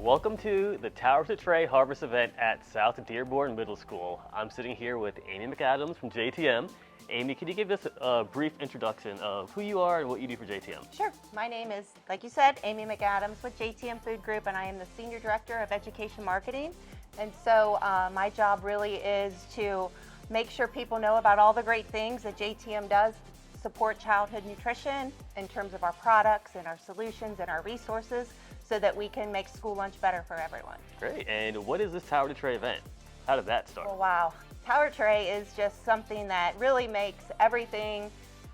Welcome to the Tower to Tray Harvest event at South Dearborn Middle School. I'm sitting here with Amy McAdams from J.T.M. Amy, can you give us a brief introduction of who you are and what you do for J.T.M.? Sure. My name is, like you said, Amy McAdams with J.T.M. Food Group, and I am the Senior Director of Education Marketing. And so my job really is to make sure people know about all the great things that J.T.M. does to support childhood nutrition in terms of our products and our solutions and our resources so that we can make school lunch better for everyone. Great. And what is this Tower to Tray event? How did that start? Well, wow. Tower Tray is just something that really makes everything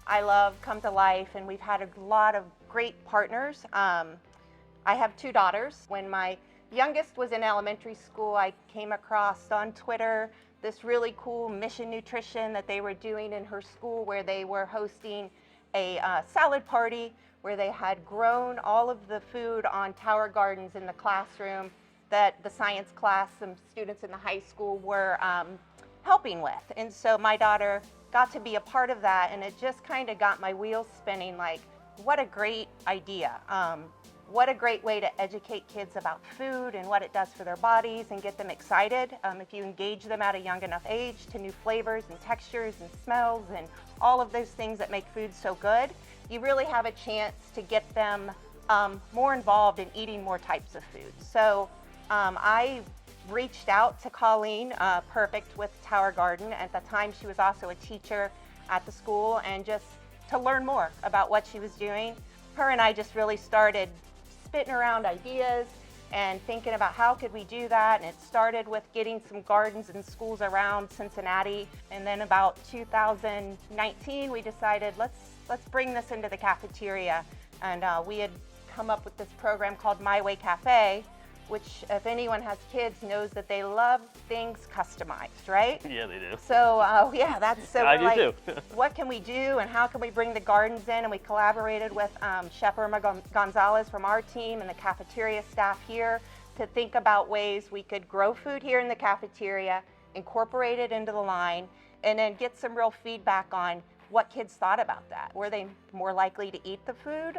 I love come to life, and we've had a lot of great partners. I have two daughters. When my youngest was in elementary school, I came across on Twitter this really cool Mission Nutrition that they were doing in her school, where they were hosting a salad party where they had grown all of the food on tower gardens in the classroom that the science class, some students in the high school were helping with. And so my daughter got to be a part of that, and it just kind of got my wheels spinning, like, what a great idea. What a great way to educate kids about food and what it does for their bodies and get them excited. If you engage them at a young enough age to new flavors and textures and smells and all of those things that make food so good, you really have a chance to get them more involved in eating more types of food. So I reached out to Colleen Perfect with Tower Garden. At the time, she was also a teacher at the school, and just to learn more about what she was doing. Her and I just really started spitting around ideas and thinking about how could we do that. And it started with getting some gardens in schools around Cincinnati. And then about 2019, we decided let's bring this into the cafeteria. And we had come up with this program called My Way Cafe, which, if anyone has kids, knows that they love things customized, right? Yeah, they do. So yeah, that's so. I do like, too. what can we do, and how can we bring the gardens in? And we collaborated with Chef Irma Gonzalez from our team and the cafeteria staff here to think about ways we could grow food here in the cafeteria, incorporate it into the line, and then get some real feedback on what kids thought about that. Were they more likely to eat the food?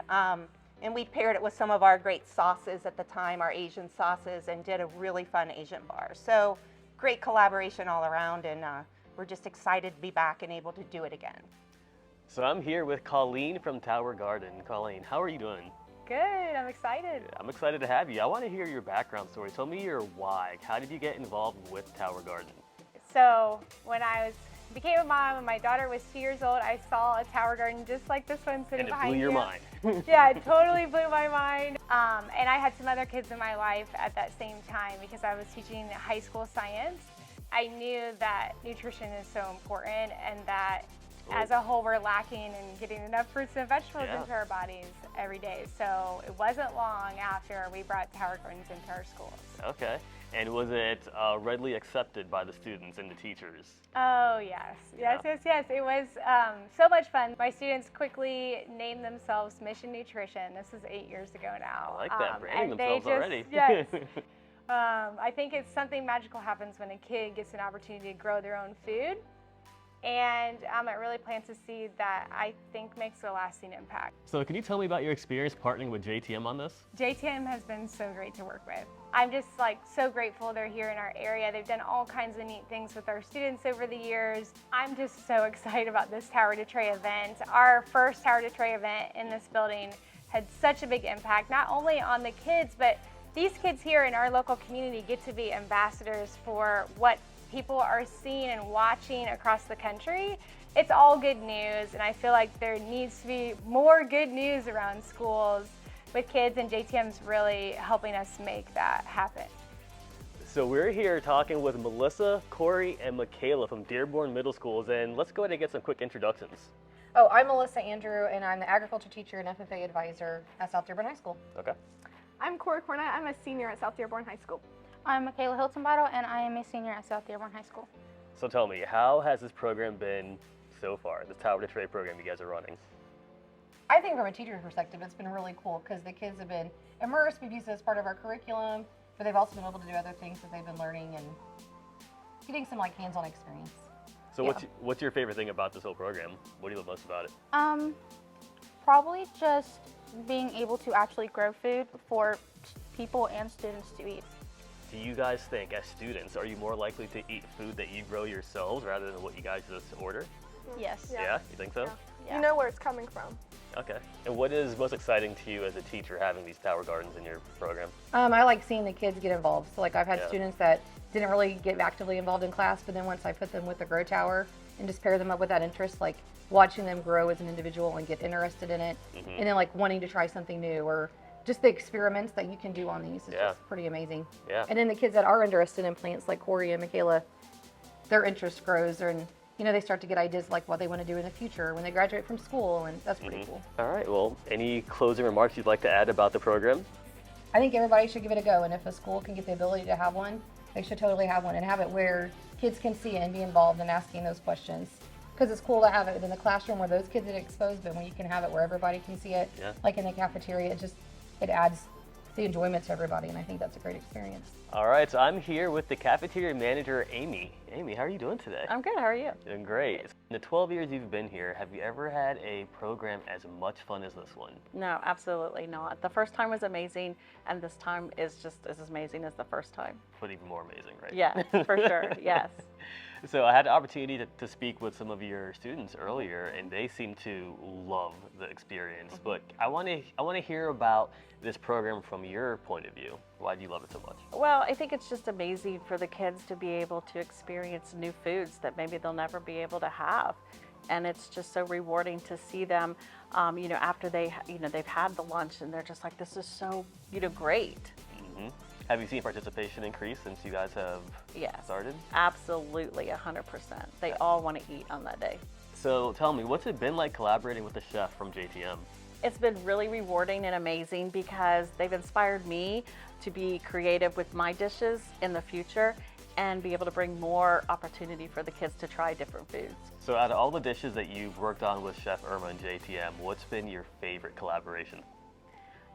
And we paired it with some of our great sauces at the time, our Asian sauces, and did a really fun Asian bar. So great collaboration all around, and we're just excited to be back and able to do it again. So I'm here with Colleen from Tower Garden. Colleen, how are you doing? Good, I'm excited. I'm excited to have you. I want to hear your background story. Tell me your why. How did you get involved with Tower Garden? So when I became a mom and my daughter was 2 years old, I saw a tower garden just like this one sitting behind you. And it blew your mind. Yeah, it totally blew my mind. And I had some other kids in my life at that same time because I was teaching high school science. I knew that nutrition is so important, and that as a whole we're lacking in getting enough fruits and vegetables into our bodies every day. So it wasn't long after we brought tower gardens into our schools. Okay. And was it readily accepted by the students and the teachers? Oh, yes. Yes. It was so much fun. My students quickly named themselves Mission Nutrition. This is 8 years ago now. I like that, branding themselves already. Yes. I think it's something magical happens when a kid gets an opportunity to grow their own food. And it really plants a seed that I think makes a lasting impact. So can you tell me about your experience partnering with J.T.M. on this? J.T.M. has been so great to work with. I'm just so grateful they're here in our area. They've done all kinds of neat things with our students over the years. I'm just so excited about this Tower to Tray event. Our first Tower to Tray event in this building had such a big impact, not only on the kids, but these kids here in our local community get to be ambassadors for what people are seeing and watching across the country. It's all good news, and I feel like there needs to be more good news around schools with kids, and J.T.M.'s really helping us make that happen. So we're here talking with Melissa, Corey, and Michaela from Dearborn Middle Schools, and let's go ahead and get some quick introductions. Oh, I'm Melissa Andrew, and I'm the agriculture teacher and FFA advisor at South Dearborn High School. Okay. I'm Corey Cornett. I'm a senior at South Dearborn High School. I'm Michaela Hilton-Bottle, and I am a senior at South Dearborn High School. So tell me, how has this program been so far, the Tower to Tray program you guys are running? I think from a teacher's perspective, it's been really cool because the kids have been immersed. We've used it as part of our curriculum, but they've also been able to do other things that they've been learning and getting some hands-on experience. So what's your favorite thing about this whole program? What do you love most about it? Probably just being able to actually grow food for people and students to eat. Do you guys think, as students, are you more likely to eat food that you grow yourselves rather than what you guys just order? Yes. Yeah, you think so? Yeah. You know where it's coming from. Okay. And what is most exciting to you as a teacher having these tower gardens in your program? I like seeing the kids get involved. So like I've had Yeah. students that didn't really get actively involved in class, but then once I put them with the Grow Tower and just pair them up with that interest, like watching them grow as an individual and get interested in it, and then like wanting to try something new, or just the experiments that you can do on these is Yeah. just pretty amazing. Yeah. And then the kids that are interested in plants, like Corey and Michaela, their interest grows, and they start to get ideas like what they want to do in the future when they graduate from school, and that's pretty cool. All right. Well, any closing remarks you'd like to add about the program? I think everybody should give it a go, and if a school can get the ability to have one, they should totally have one and have it where kids can see it and be involved in asking those questions. Because it's cool to have it in the classroom where those kids get exposed, but when you can have it where everybody can see it, Yeah. like in the cafeteria, it adds the enjoyment to everybody, and I think that's a great experience. All right. So I'm here with the cafeteria manager, Amy. Amy, how are you doing today? I'm good. How are you? Doing great. In the 12 years you've been here, have you ever had a program as much fun as this one? No, absolutely not. The first time was amazing, and this time is just as amazing as the first time. But even more amazing, right? Yeah, for sure. Yes. So I had the opportunity to speak with some of your students earlier, and they seem to love the experience. But I want to hear about this program from your point of view. Why do you love it so much? Well, I think it's just amazing for the kids to be able to experience new foods that maybe they'll never be able to have. And it's just so rewarding to see them, after they've had the lunch and they're just like, this is so, great. hmm Have you seen participation increase since you guys have Yes. started? Absolutely, 100%. They all want to eat on that day. So tell me, what's it been like collaborating with the chef from J.T.M? It's been really rewarding and amazing because they've inspired me to be creative with my dishes in the future and be able to bring more opportunity for the kids to try different foods. So out of all the dishes that you've worked on with Chef Irma and J.T.M, what's been your favorite collaboration?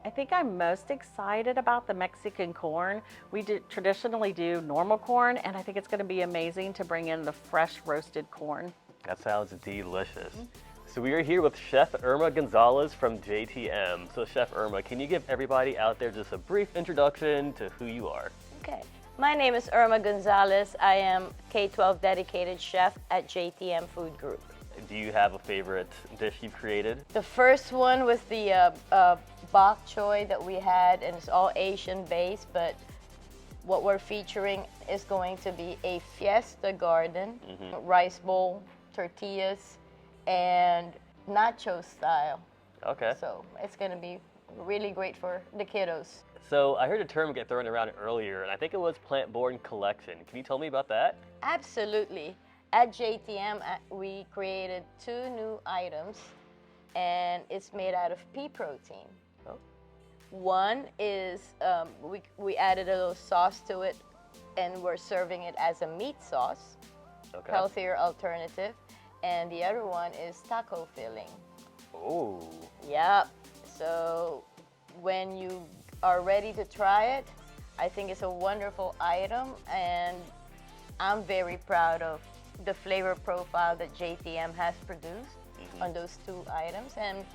I think I'm most excited about the Mexican corn. We traditionally do normal corn, and I think it's going to be amazing to bring in the fresh roasted corn. That sounds delicious. So we are here with Chef Irma Gonzalez from J.T.M. So Chef Irma, can you give everybody out there just a brief introduction to who you are? Okay. My name is Irma Gonzalez. I am K-12 dedicated chef at J.T.M Food Group. Do you have a favorite dish you've created? The first one was the bok choy that we had, and it's all Asian based, but what we're featuring is going to be a Fiesta Garden, rice bowl, tortillas, and nacho style. Okay. So it's going to be really great for the kiddos. So I heard a term get thrown around earlier, and I think it was PlantBorn collection. Can you tell me about that? Absolutely. At J.T.M, we created 2 new items, and it's made out of pea protein. Oh. One is we added a little sauce to it, and we're serving it as a meat sauce, Okay. healthier alternative. And the other one is taco filling. Oh. Yep. So when you are ready to try it, I think it's a wonderful item, and I'm very proud of the flavor profile that J.T.M has produced on those 2 items, and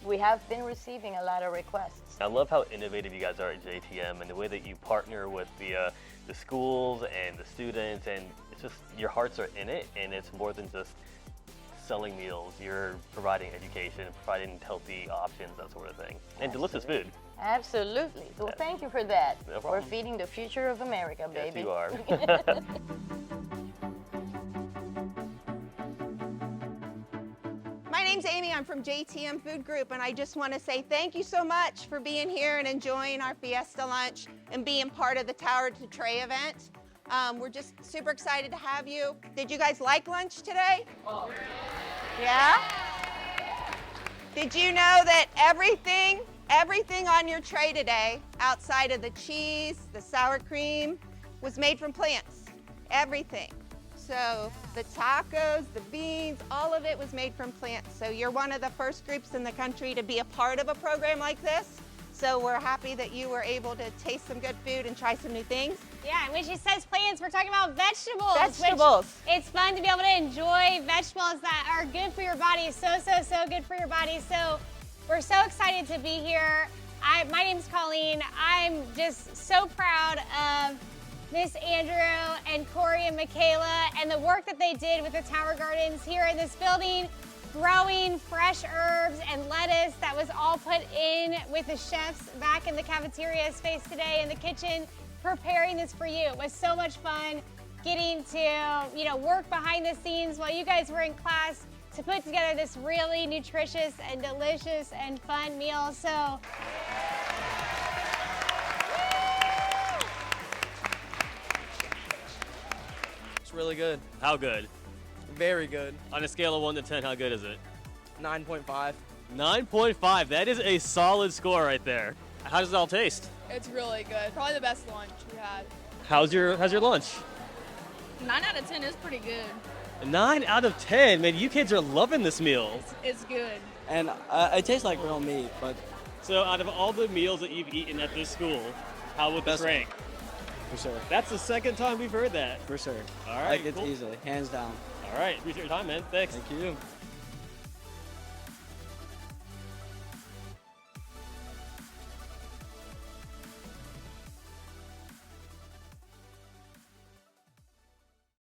we have been receiving a lot of requests. I love how innovative you guys are at J.T.M and the way that you partner with the schools and the students, and it's just your hearts are in it, and it's more than just selling meals. You're providing education, providing healthy options, that sort of thing, and delicious food. Absolutely. Well, thank you for that. No We're problem. feeding the future of America, baby. Yes, you are. My name's Amy. I'm from J.T.M Food Group, and I just want to say thank you so much for being here and enjoying our Fiesta lunch and being part of the Tower to Tray event. We're just super excited to have you. Did you guys like lunch today? Yeah? Did you know that everything on your tray today, outside of the cheese, the sour cream, was made from plants? Everything. So the tacos, the beans, all of it was made from plants. So you're one of the first groups in the country to be a part of a program like this. So we're happy that you were able to taste some good food and try some new things. Yeah, and when she says plants, we're talking about vegetables. Vegetables. Which it's fun to be able to enjoy vegetables that are good for your body. So good for your body. So we're so excited to be here. My name's Colleen. I'm just so proud of Miss Andrew and Corey and Michaela and the work that they did with the Tower Gardens here in this building, growing fresh herbs and lettuce that was all put in with the chefs back in the cafeteria space today in the kitchen, preparing this for you. It was so much fun getting to, work behind the scenes while you guys were in class to put together this really nutritious and delicious and fun meal. So. It's really good. How good? Very good. On a scale of 1 to 10, how good is it? 9.5. 9.5. That is a solid score right there. How does it all taste? It's really good. Probably the best lunch we had. How's your lunch? 9 out of 10 is pretty good. 9 out of 10. Man, you kids are loving this meal. It's good. And it tastes like real meat, but So out of all the meals that you've eaten at this school, how would this Best rank? for sure. That's the second time we've heard that. For sure. All right, Like, it's cool. easily, hands down. All right, appreciate your time, man. Thanks. Thank you.